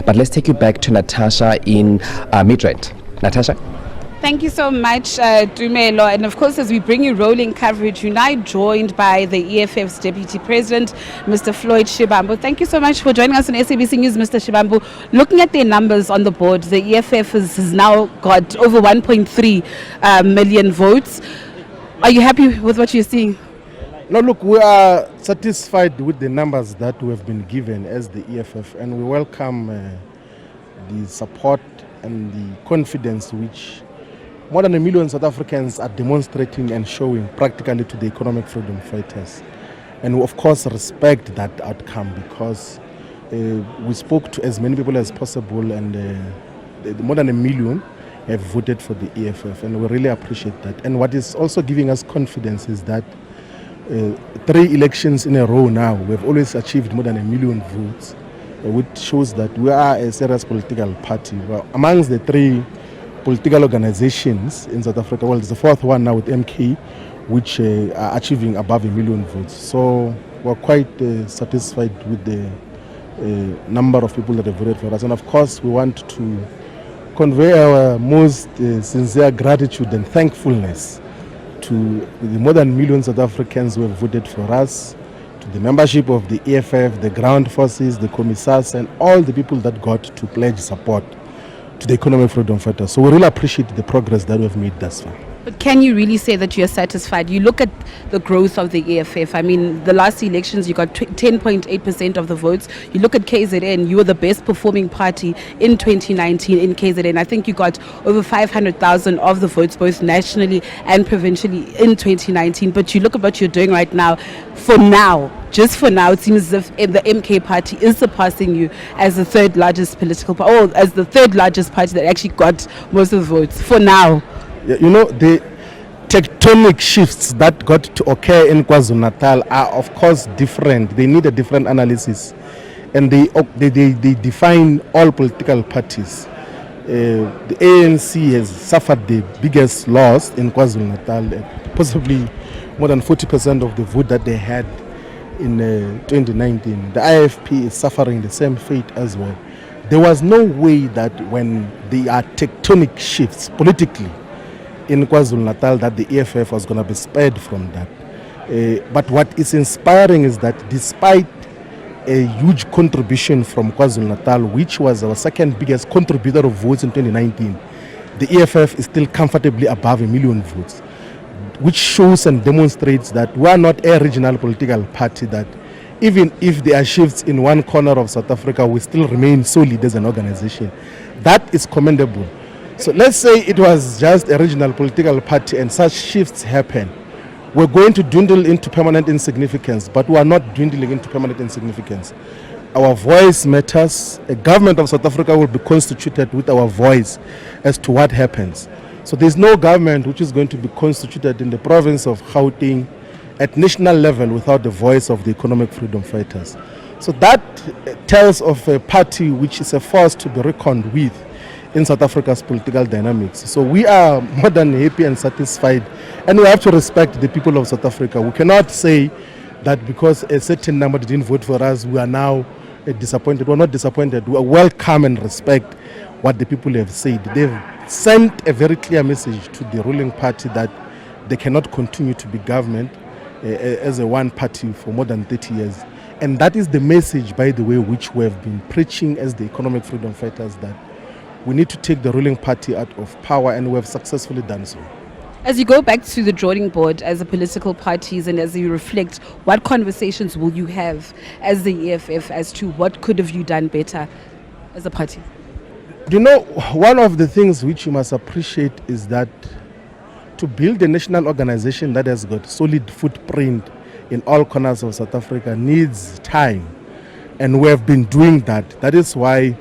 But let's take you back to Natasha in Midrand. Natasha? Thank you so much, Dumelo. And of course, as we bring you rolling coverage, you're now joined by the EFF's Deputy President, Mr. Floyd Shivambu. Thank you so much for joining us on SABC News, Mr. Shivambu. Looking at their numbers on the board, the EFF has now got over 1.3 million votes. Are you happy with what you're seeing? No, look, we are satisfied with the numbers that we have been given as the EFF, and we welcome the support and the confidence which more than 1 million South Africans are demonstrating and showing practically to the economic freedom fighters. And we, of course, respect that outcome because we spoke to as many people as possible, and more than 1 million have voted for the EFF, and we really appreciate that. And what is also giving us confidence is that 3 elections in a row now, we've always achieved more than 1 million votes, which shows that we are a serious political party. Well, amongst the 3 political organizations in South Africa, well, there's the 4th one now with MK, which are achieving above 1 million votes. So we're quite satisfied with the number of people that have voted for us. And of course, we want to convey our most sincere gratitude and thankfulness to the more than 1 million South Africans who have voted for us, to the membership of the EFF, the ground forces, the commissars, and all the people that got to pledge support to the economic freedom fighters. So we really appreciate the progress that we've made thus far. But can you really say that you're satisfied? You look at the growth of the EFF. I mean, the last elections, you got 10.8% of the votes. You look at KZN, you were the best performing party in 2019 in KZN. I think you got over 500,000 of the votes, both nationally and provincially in 2019. But you look at what you're doing right now. For now, just for now, it seems as if the MK party is surpassing you as the third largest political party, or as the third largest party that actually got most of the votes. For now. You know, the tectonic shifts that got to occur in KwaZulu-Natal are of course different. They need a different analysis, and they define all political parties. The ANC has suffered the biggest loss in KwaZulu-Natal, possibly more than 40% of the vote that they had in 2019. The IFP is suffering the same fate as well. There was no way that when there are tectonic shifts politically in KwaZulu-Natal that the EFF was going to be spared from that. But what is inspiring is that despite a huge contribution from KwaZulu-Natal, which was our second biggest contributor of votes in 2019, the EFF is still comfortably above 1 million votes, which shows and demonstrates that we are not a regional political party, that even if there are shifts in one corner of South Africa, we still remain solid as an organization. That is commendable. So let's say it was just a regional political party and such shifts happen. We're going to dwindle into permanent insignificance, but we are not dwindling into permanent insignificance. Our voice matters. A government of South Africa will be constituted with our voice as to what happens. So there's no government which is going to be constituted in the province of Gauteng at national level without the voice of the economic freedom fighters. So that tells of a party which is a force to be reckoned with in South Africa's political dynamics. So we are more than happy and satisfied, and we have to respect the people of South Africa. We cannot say that because a certain number didn't vote for us, we are now disappointed. We're not disappointed. We welcome and respect what the people have said. They've sent a very clear message to the ruling party that they cannot continue to be government as a one party for more than 30 years. And that is the message, by the way, which we have been preaching as the economic freedom fighters, that we need to take the ruling party out of power, and we have successfully done so. As you go back to the drawing board as a political parties, and as you reflect, what conversations will you have as the EFF as to what could have you done better as a party? You know, one of the things which you must appreciate is that to build a national organization that has got solid footprint in all corners of South Africa needs time, and we have been doing that. That is why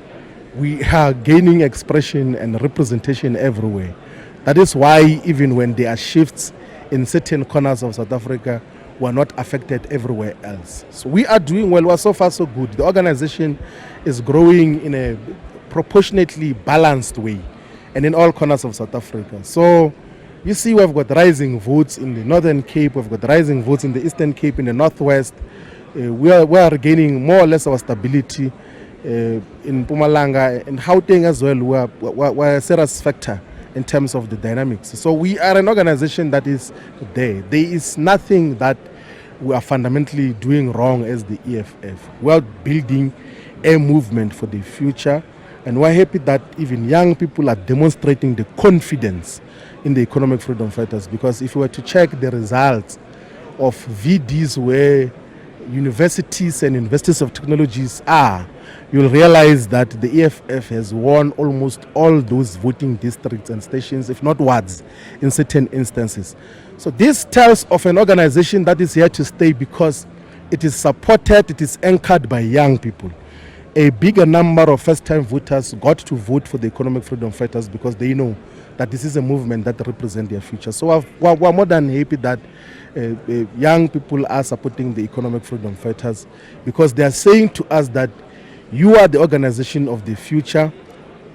we are gaining expression and representation everywhere. That is why even when there are shifts in certain corners of South Africa, we are not affected everywhere else. So we are doing well. We are so far so good. The organization is growing in a proportionately balanced way and in all corners of South Africa. So you see, we've got rising votes in the Northern Cape, we've got rising votes in the Eastern Cape, in the Northwest. We are gaining more or less our stability in Mpumalanga and Gauteng as well were a serious factor in terms of the dynamics. So we are an organization that is there. There is nothing that we are fundamentally doing wrong as the EFF. We are building a movement for the future, and we're happy that even young people are demonstrating the confidence in the economic freedom fighters, because if you were to check the results of VDs where universities and universities of technologies are, you'll realize that the EFF has won almost all those voting districts and stations, if not wards, in certain instances. So this tells of an organization that is here to stay because it is supported, it is anchored by young people. A bigger number of first-time voters got to vote for the economic freedom fighters because they know that this is a movement that represents their future. So we're more than happy that young people are supporting the economic freedom fighters, because they are saying to us that you are the organization of the future.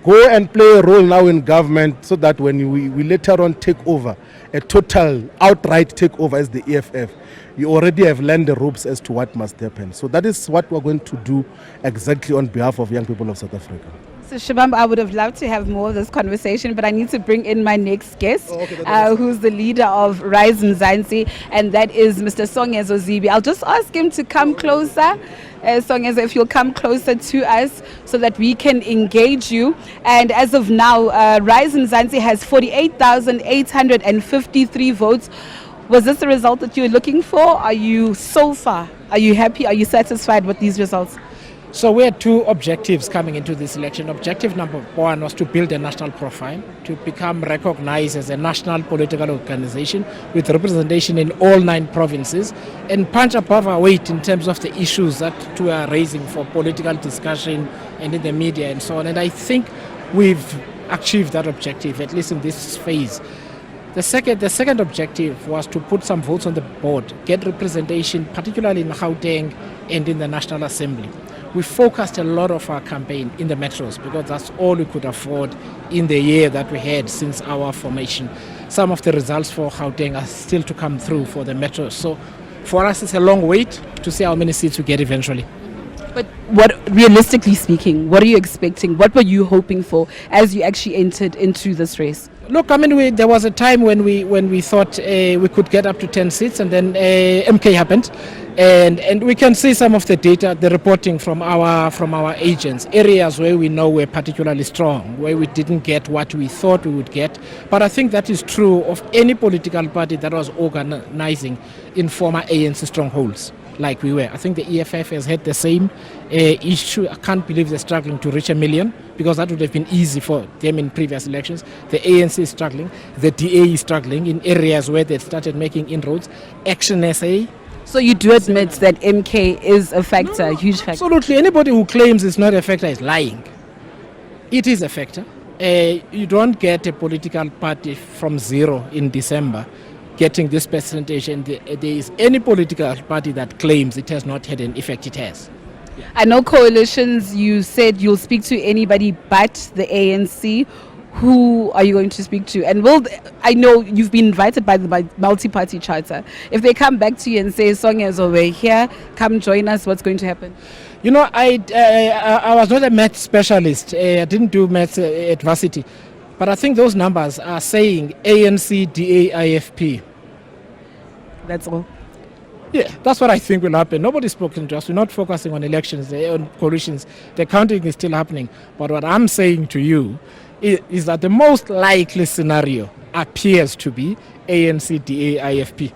Go and play a role now in government so that when we later on take over, a total outright takeover as the EFF, you already have learned the ropes as to what must happen. So that is what we're going to do exactly on behalf of young people of South Africa. So Shivambu, I would have loved to have more of this conversation, but I need to bring in my next guest, who's the leader of Rise Mzansi, and that is Mr. Songezo Zibi. I'll just ask him to come closer. Songezo, if you'll come closer to us so that we can engage you. And as of now, Rise Mzansi has 48,853 votes. Was this the result that you were looking for? Are you happy? Are you satisfied with these results? So we had two objectives coming into this election. Objective number one was to build a national profile, to become recognized as a national political organization with representation in all 9 provinces, and punch above our weight in terms of the issues that we are raising for political discussion and in the media and so on. And I think we've achieved that objective, at least in this phase. The second objective was to put some votes on the board, get representation, particularly in Gauteng and in the National Assembly. We focused a lot of our campaign in the metros because that's all we could afford in the year that we had since our formation. Some of the results for Gauteng are still to come through for the metros. So for us, it's a long wait to see how many seats we get eventually. But realistically speaking, what are you expecting? What were you hoping for as you actually entered into this race? Look, I mean, there was a time when we thought we could get up to 10 seats, and then MK happened, and we can see some of the data, the reporting from our agents, areas where we know we're particularly strong, where we didn't get what we thought we would get. But I think that is true of any political party that was organizing in former ANC strongholds, like we were. I think the EFF has had the same issue. I can't believe they're struggling to reach 1 million, because that would have been easy for them in previous elections. The ANC is struggling, the DA is struggling in areas where they started making inroads. Action SA. So you do admit that MK is a factor, a huge factor? Absolutely. Anybody who claims it's not a factor is lying. It is a factor. You don't get a political party from zero in December getting this percentage, and there is any political party that claims it has not had an effect. It has. I know coalitions, you said you'll speak to anybody but the ANC. Who are you going to speak to? And I know you've been invited by the multi-party charter. If they come back to you and say, Songezo, we're here, come join us, what's going to happen? You know, I was not a maths specialist. I didn't do maths at varsity. But I think those numbers are saying ANC, DA, IFP. That's all. Yeah, that's what I think will happen. Nobody's spoken to us. We're not focusing on elections, on coalitions. The counting is still happening. But what I'm saying to you is that the most likely scenario appears to be ANC, DA, IFP.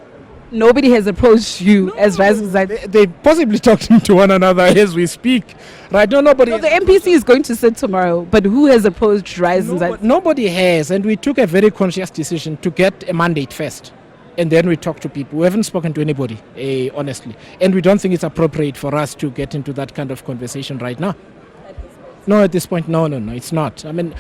Nobody has approached you as Rising Mzansi. They possibly talking to one another as we speak. Right? No, nobody. So the MPC is going to sit tomorrow, but who has approached Rising Mzansi? Nobody has, and we took a very conscious decision to get a mandate first. And then we talk to people. We haven't spoken to anybody, honestly. And we don't think it's appropriate for us to get into that kind of conversation right now. No, at this point, no, it's not. I mean,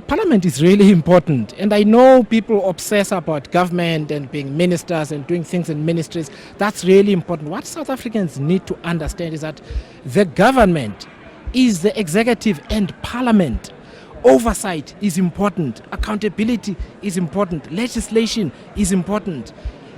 Parliament is really important, and I know people obsess about government and being ministers and doing things in ministries. That's really important. What South Africans need to understand is that the government is the executive and Parliament. Oversight is important, accountability is important, legislation is important.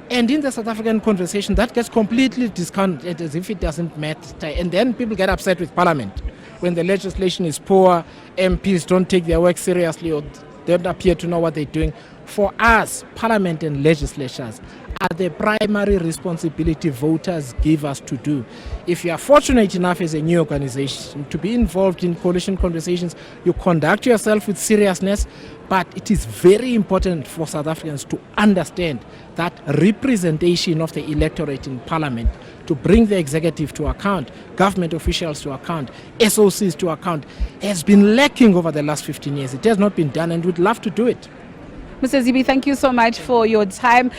And in the South African conversation, that gets completely discounted as if it doesn't matter, and then people get upset with Parliament. when the legislation is poor, MPs don't take their work seriously or don't appear to know what they're doing. For us, Parliament and legislatures are the primary responsibility voters give us to do. If you are fortunate enough as a new organization to be involved in coalition conversations, you conduct yourself with seriousness, but it is very important for South Africans to understand that representation of the electorate in Parliament, to bring the executive to account, government officials to account, SOCs to account, has been lacking over the last 15 years. It has not been done, and we'd love to do it. Mr. Zibi, thank you so much for your time.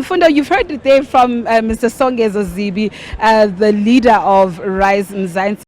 Fundo, you've heard it there from Mr. Songezo Zibi, the leader of Rise Mzansi.